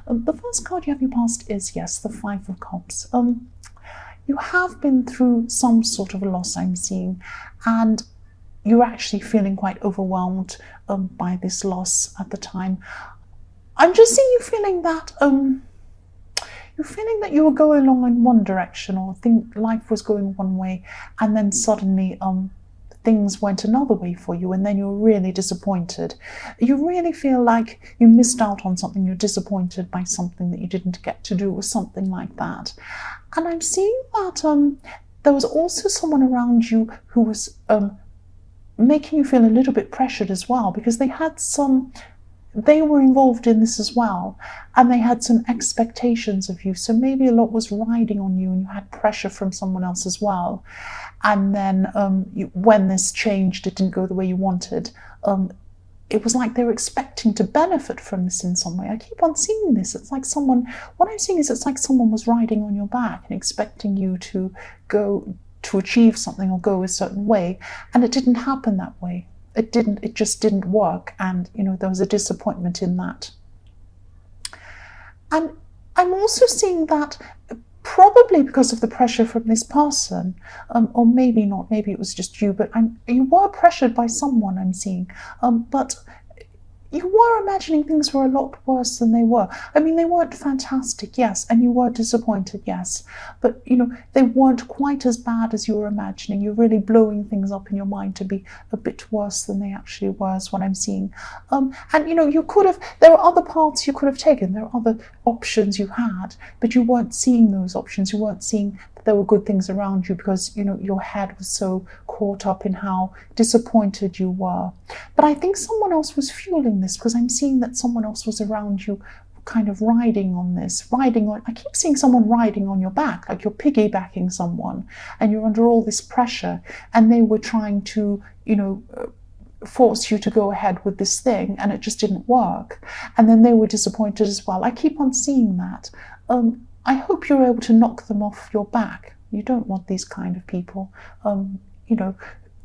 The first card you have your past is, yes, the Five of Cups. You have been through some sort of a loss, I'm seeing, and you're actually feeling quite overwhelmed by this loss at the time. I'm just seeing you feeling that you're feeling that you were going along in one direction, or think life was going one way, and then suddenly things went another way for you, and then you're really disappointed. You really feel like you missed out on something. You're disappointed by something that you didn't get to do, or something like that. And I'm seeing that there was also someone around you who was making you feel a little bit pressured as well, because they were involved in this as well, and they had some expectations of you. So maybe a lot was riding on you, and you had pressure from someone else as well. And then when this changed, it didn't go the way you wanted. It was like they were expecting to benefit from this in some way. I keep on seeing this. It's like what I'm seeing is it's like someone was riding on your back and expecting you to go to achieve something or go a certain way, and it didn't happen that way. It just didn't work, and there was a disappointment in that. And I'm also seeing that probably because of the pressure from this person, or maybe not, maybe it was just you, but you were pressured by someone, I'm seeing, but you were imagining things were a lot worse than they were. I mean, they weren't fantastic, yes, and you were disappointed, yes, but they weren't quite as bad as you were imagining. You're really blowing things up in your mind to be a bit worse than they actually were, is what I'm seeing. And you could have, there are other paths you could have taken, there are other options you had, but you weren't seeing those options. You weren't seeing that there were good things around you, because your head was so caught up in how disappointed you were. But I think someone else was fueling this, because I'm seeing that someone else was around you, kind of riding on this, I keep seeing someone riding on your back, like you're piggybacking someone, and you're under all this pressure, and they were trying to force you to go ahead with this thing, and it just didn't work, and then they were disappointed as well. I keep on seeing that. I hope you're able to knock them off your back. You don't want these kind of people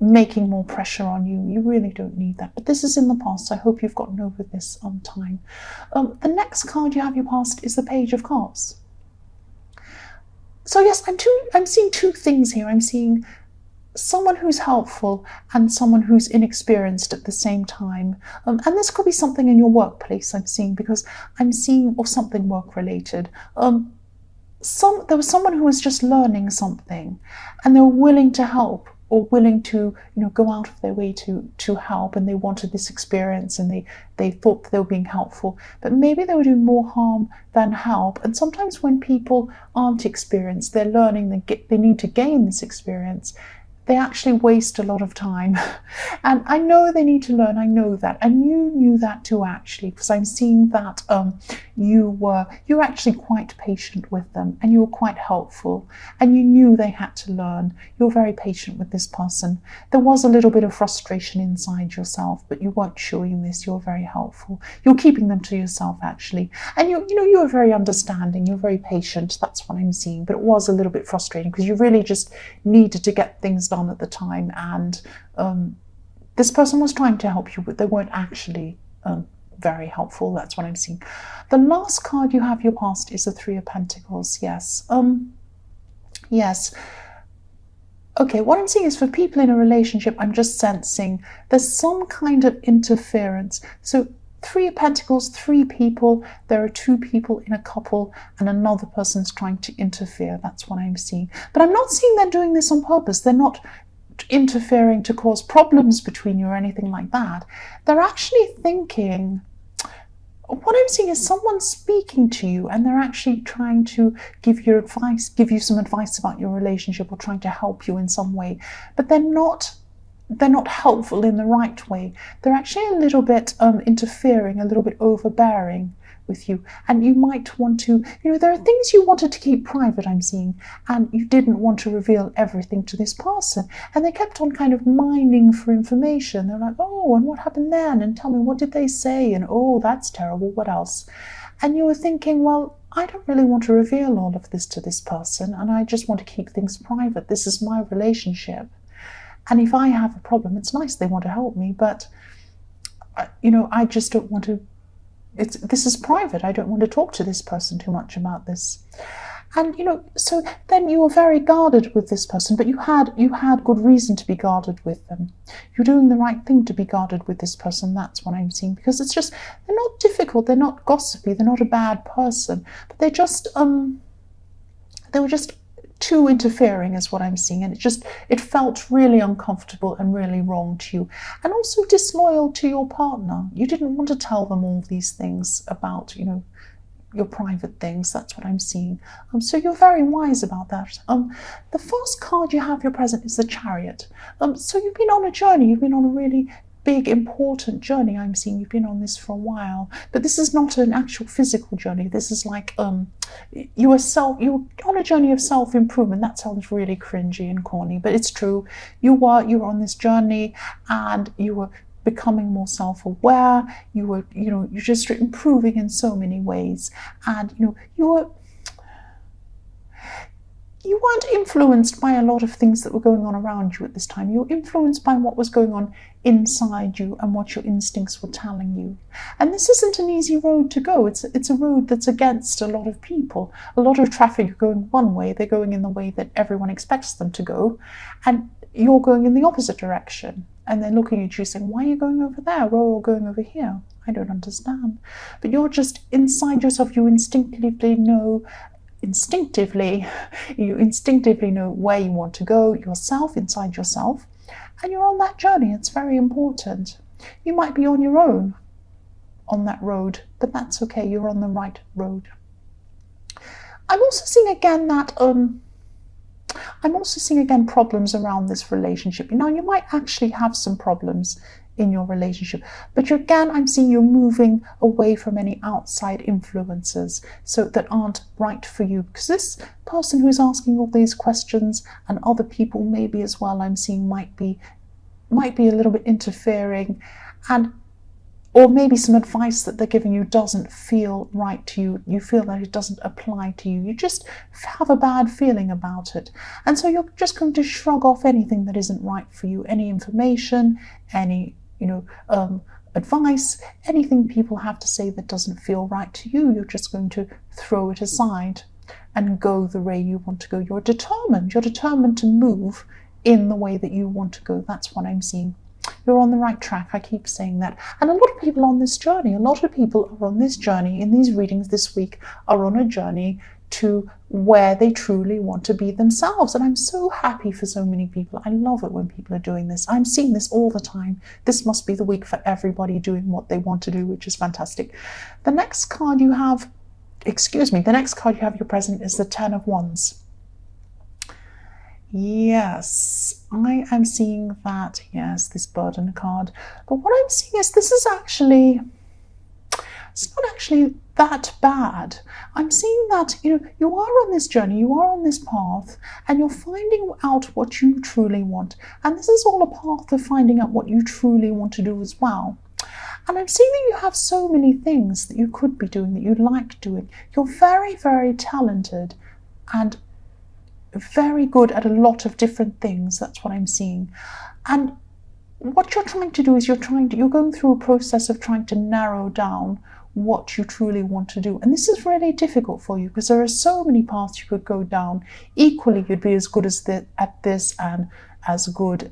making more pressure on you. You really don't need that. But this is in the past. I hope you've gotten over this on time. The next card you have your past is the Page of Cups. So yes, I'm seeing two things here. I'm seeing someone who's helpful and someone who's inexperienced at the same time. And this could be something in your workplace, I'm seeing, because I'm seeing, or something work related. There was someone who was just learning something, and they were willing to help, or willing to go out of their way to help, and they wanted this experience, and they thought that they were being helpful, but maybe they were doing more harm than help. And sometimes when people aren't experienced, they're learning, they need to gain this experience, they actually waste a lot of time. And I know they need to learn, I know that, and you knew that too, actually, because I'm seeing that you were actually quite patient with them, and you were quite helpful, and you knew they had to learn. You're very patient with this person. There was a little bit of frustration inside yourself, but you weren't showing this. You're very helpful. You're keeping them to yourself, actually, and you were very understanding. You're very patient. That's what I'm seeing. But it was a little bit frustrating, because you really just needed to get things done at the time, and this person was trying to help you, but they weren't actually very helpful. That's what I'm seeing. The last card you have your past is the Three of Pentacles. Yes. Yes. Okay, what I'm seeing is for people in a relationship, I'm just sensing there's some kind of interference. So Three of Pentacles, three people, there are two people in a couple, and another person's trying to interfere. That's what I'm seeing. But I'm not seeing they're doing this on purpose. They're not interfering to cause problems between you or anything like that. They're actually thinking, what I'm seeing is someone speaking to you, and they're actually trying to give you some advice about your relationship, or trying to help you in some way, but they're not helpful in the right way. They're actually a little bit interfering, a little bit overbearing with you, and you might want to, there are things you wanted to keep private, I'm seeing, and you didn't want to reveal everything to this person, and they kept on kind of mining for information. They're like, oh, and what happened then, and tell me, what did they say, and oh, that's terrible, what else? And you were thinking, well, I don't really want to reveal all of this to this person, and I just want to keep things private. This is my relationship, and if I have a problem, it's nice they want to help me, but I just don't want to this is private. I don't want to talk to this person too much about this. And so then you were very guarded with this person, but you had good reason to be guarded with them. You're doing the right thing to be guarded with this person. That's what I'm seeing, because it's just, they're not difficult, they're not gossipy, they're not a bad person, but they were just too interfering, is what I'm seeing, and it felt really uncomfortable and really wrong to you, and also disloyal to your partner. You didn't want to tell them all these things about your private things. That's what I'm seeing. So you're very wise about that. The first card you have your present is the Chariot. So you've been on a journey. You've been on a really big, important journey. I'm seeing you've been on this for a while, but this is not an actual physical journey. This is like you were on a journey of self-improvement. That sounds really cringy and corny, but it's true. You were on this journey, and you were becoming more self-aware. You're just improving in so many ways, and you weren't influenced by a lot of things that were going on around you at this time. You were influenced by what was going on inside you and what your instincts were telling you. And this isn't an easy road to go. It's a road that's against a lot of people. A lot of traffic going one way, they're going in the way that everyone expects them to go, and you're going in the opposite direction. And they're looking at you saying, why are you going over there? We're all going over here. I don't understand. But you're just inside yourself, you instinctively know where you want to go yourself, inside yourself, and you're on that journey. It's very important. You might be on your own on that road, but that's okay. You're on the right road. I'm also seeing again problems around this relationship. Now, you might actually have some problems in your relationship, but I'm seeing you're moving away from any outside influences that aren't right for you, because this person who's asking all these questions, and other people maybe as well, I'm seeing might be a little bit interfering, or maybe some advice that they're giving you doesn't feel right to you. You feel that it doesn't apply to you. You just have a bad feeling about it. And so you're just going to shrug off anything that isn't right for you, any information, any advice, anything people have to say that doesn't feel right to you. You're just going to throw it aside and go the way you want to go. You're determined to move in the way that you want to go. That's what I'm seeing. You're on the right track. I keep saying that. And a lot of people on this journey, in these readings this week, are on a journey to where they truly want to be themselves. And I'm so happy for so many people. I love it when people are doing this. I'm seeing this all the time. This must be the week for everybody doing what they want to do, which is fantastic. The next card you have your present is the Ten of Wands. Yes, I am seeing that. Yes, this burden card. But what I'm seeing is it's not actually that bad. I'm seeing that, you are on this journey, you are on this path, and you're finding out what you truly want. And this is all a path of finding out what you truly want to do as well. And I'm seeing that you have so many things that you could be doing, that you like doing. You're very, very talented and very good at a lot of different things. That's what I'm seeing. And what you're trying to do is you're going through a process of trying to narrow down what you truly want to do. And this is really difficult for you, because there are so many paths you could go down. Equally, you'd be as good at this, and as good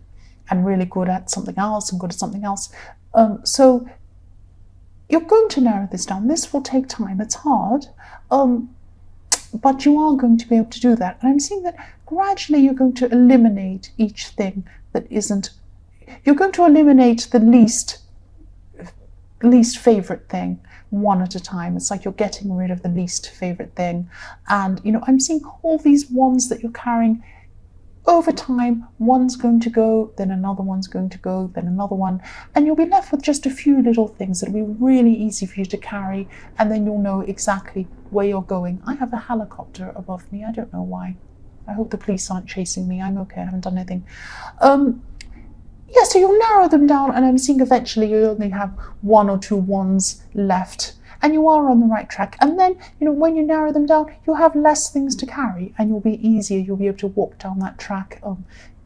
and really good at something else, and good at something else. So you're going to narrow this down. This will take time. It's hard. But you are going to be able to do that. And I'm seeing that gradually you're going to eliminate each thing that isn't. You're going to eliminate the least favorite thing one at a time. It's like you're getting rid of the least favorite thing. And, I'm seeing all these wands that you're carrying. Over time, one's going to go, then another one's going to go, then another one, and you'll be left with just a few little things that'll be really easy for you to carry, and then you'll know exactly where you're going. I have a helicopter above me. I don't know why. I hope the police aren't chasing me. I'm okay. I haven't done anything. So you'll narrow them down, and I'm seeing eventually you only have one or two wands left, and you are on the right track. And then, when you narrow them down, you'll have less things to carry, and you'll be easier. You'll be able to walk down that track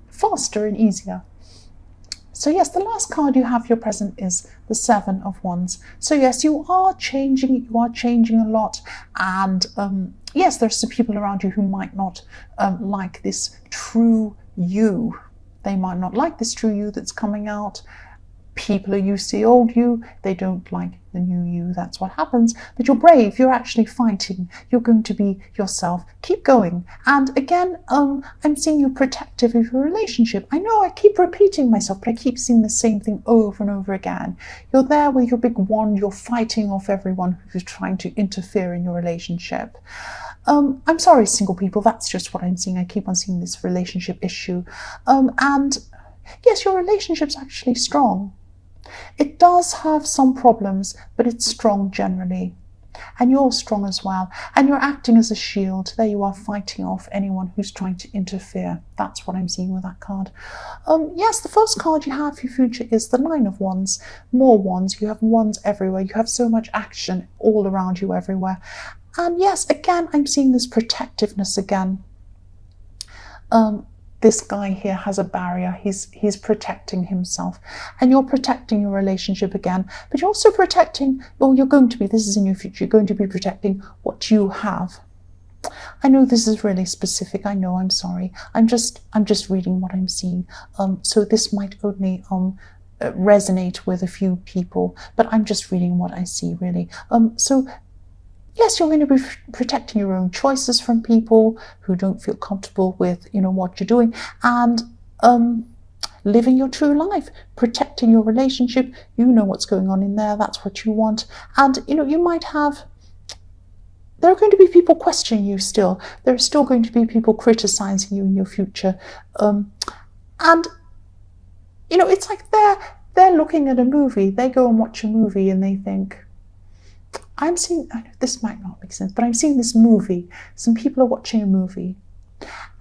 faster and easier. So yes, the last card you have for your present is the Seven of Wands. So yes, you are changing a lot, and yes, there's some people around you who might not like this true you. They might not like this true you that's coming out. People are used to the old you, they don't like the new you, that's what happens. But you're brave, you're actually fighting, you're going to be yourself. Keep going. And again, I'm seeing you protective of your relationship. I know I keep repeating myself, but I keep seeing the same thing over and over again. You're there with your big wand, you're fighting off everyone who's trying to interfere in your relationship. I'm sorry, single people, that's just what I'm seeing. I keep on seeing this relationship issue. And yes, your relationship's actually strong. It does have some problems, but it's strong generally. And you're strong as well. And you're acting as a shield. There you are, fighting off anyone who's trying to interfere. That's what I'm seeing with that card. Yes, the first card you have for your future is the Nine of Wands. More wands. You have wands everywhere. You have so much action all around you everywhere. And yes, again, I'm seeing this protectiveness again. This guy here has a barrier. He's protecting himself, and you're protecting your relationship again, but you're also protecting, or you're going to be, this is in your future, you're going to be protecting what you have. I know this is really specific. I know, I'm sorry. I'm just reading what I'm seeing. So this might only resonate with a few people, but I'm just reading what I see, really. So yes, you're going to be protecting your own choices from people who don't feel comfortable with, what you're doing, and living your true life, protecting your relationship. You know what's going on in there. That's what you want. And, you might have, there are going to be people questioning you still. There are still going to be people criticizing you in your future. And, it's like they're looking at a movie. They go and watch a movie and they think, I know this might not make sense, but I'm seeing this movie. Some people are watching a movie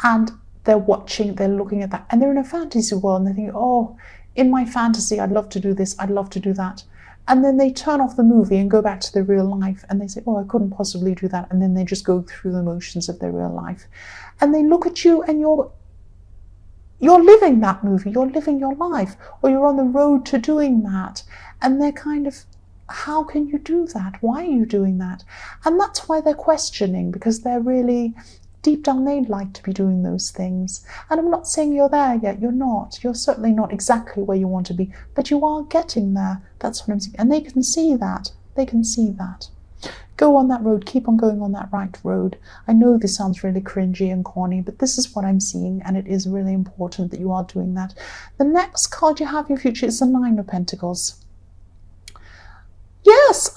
and they're looking at that, and they're in a fantasy world, and they think, oh, in my fantasy, I'd love to do this, I'd love to do that. And then they turn off the movie and go back to their real life, and they say, oh, I couldn't possibly do that. And then they just go through the motions of their real life. And they look at you and you're living that movie, you're living your life, or you're on the road to doing that. And they're kind of, how can you do that? Why are you doing that? And that's why they're questioning, because they're really, deep down, they'd like to be doing those things. And I'm not saying you're there yet. You're not. You're certainly not exactly where you want to be, but you are getting there. That's what I'm saying. And they can see that. They can see that. Go on that road. Keep on going on that right road. I know this sounds really cringy and corny, but this is what I'm seeing, and it is really important that you are doing that. The next card you have in your future is the Nine of Pentacles. Yes,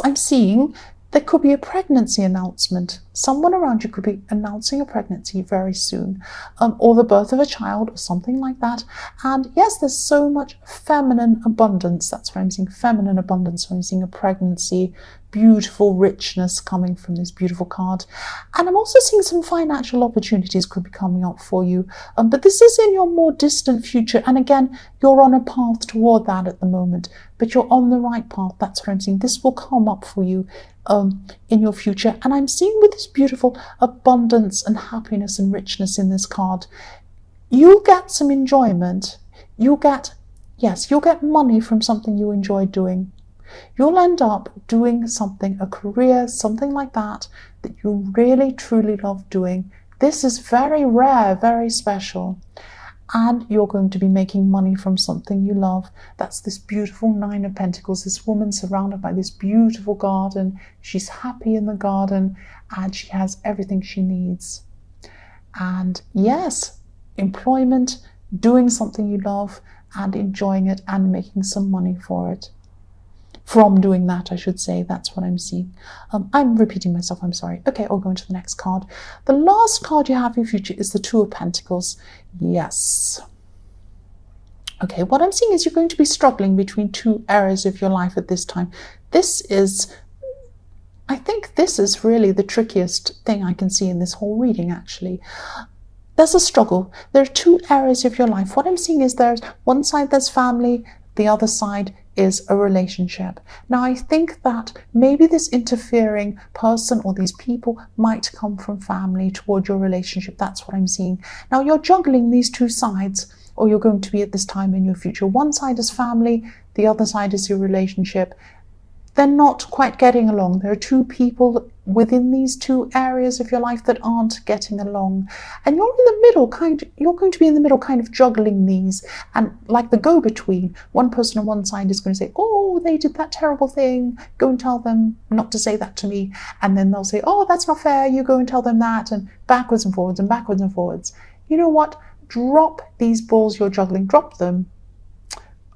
I'm seeing there could be a pregnancy announcement. Someone around you could be announcing a pregnancy very soon, or the birth of a child or something like that. And yes, there's so much feminine abundance. That's what I'm seeing, feminine abundance. So I'm seeing a pregnancy, beautiful richness coming from this beautiful card. And I'm also seeing some financial opportunities could be coming up for you. But this is in your more distant future. And again, you're on a path toward that at the moment, but you're on the right path. That's what I'm seeing. This will come up for you in your future. And I'm seeing with this beautiful abundance and happiness and richness in this card, you'll get some enjoyment. You'll get money from something you enjoy doing. You'll end up doing something, a career, something like that you really, truly love doing. This is very rare, very special. And you're going to be making money from something you love. That's this beautiful Nine of Pentacles, this woman surrounded by this beautiful garden. She's happy in the garden and she has everything she needs. And yes, employment, doing something you love and enjoying it and making some money for it. From doing that, I should say. That's what I'm seeing. I'm repeating myself, I'm sorry. Okay, I'll go into the next card. The last card you have in your future is the Two of Pentacles. Yes. Okay, what I'm seeing is you're going to be struggling between two areas of your life at this time. I think this is really the trickiest thing I can see in this whole reading, actually. There's a struggle. There are two areas of your life. What I'm seeing is there's one side there's family, the other side is a relationship. Now, I think that maybe this interfering person or these people might come from family toward your relationship. That's what I'm seeing. Now, you're juggling these two sides, or you're going to be at this time in your future. One side is family, the other side is your relationship. They're not quite getting along. There are two people within these two areas of your life that aren't getting along. And you're in the middle, you're going to be in the middle, kind of juggling these. And like the go-between, one person on one side is going to say, oh, they did that terrible thing. Go and tell them not to say that to me. And then they'll say, oh, that's not fair. You go and tell them that. And backwards and forwards and backwards and forwards. You know what? Drop these balls you're juggling. Drop them.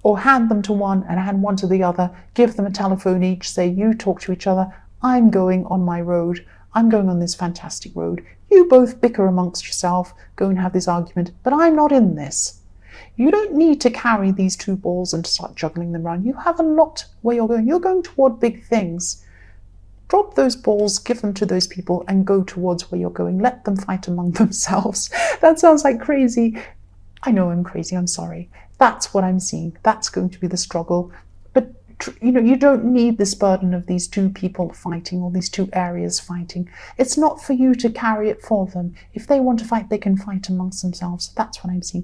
Or hand them to one and hand one to the other, give them a telephone each, say, you talk to each other, I'm going on my road, I'm going on this fantastic road. You both bicker amongst yourself, go and have this argument, but I'm not in this. You don't need to carry these two balls and start juggling them around. You have a lot where you're going. You're going toward big things. Drop those balls, give them to those people, and go towards where you're going. Let them fight among themselves. That sounds like crazy. I know I'm crazy, I'm sorry. That's what I'm seeing. That's going to be the struggle. But, you don't need this burden of these two people fighting or these two areas fighting. It's not for you to carry it for them. If they want to fight, they can fight amongst themselves. That's what I'm seeing.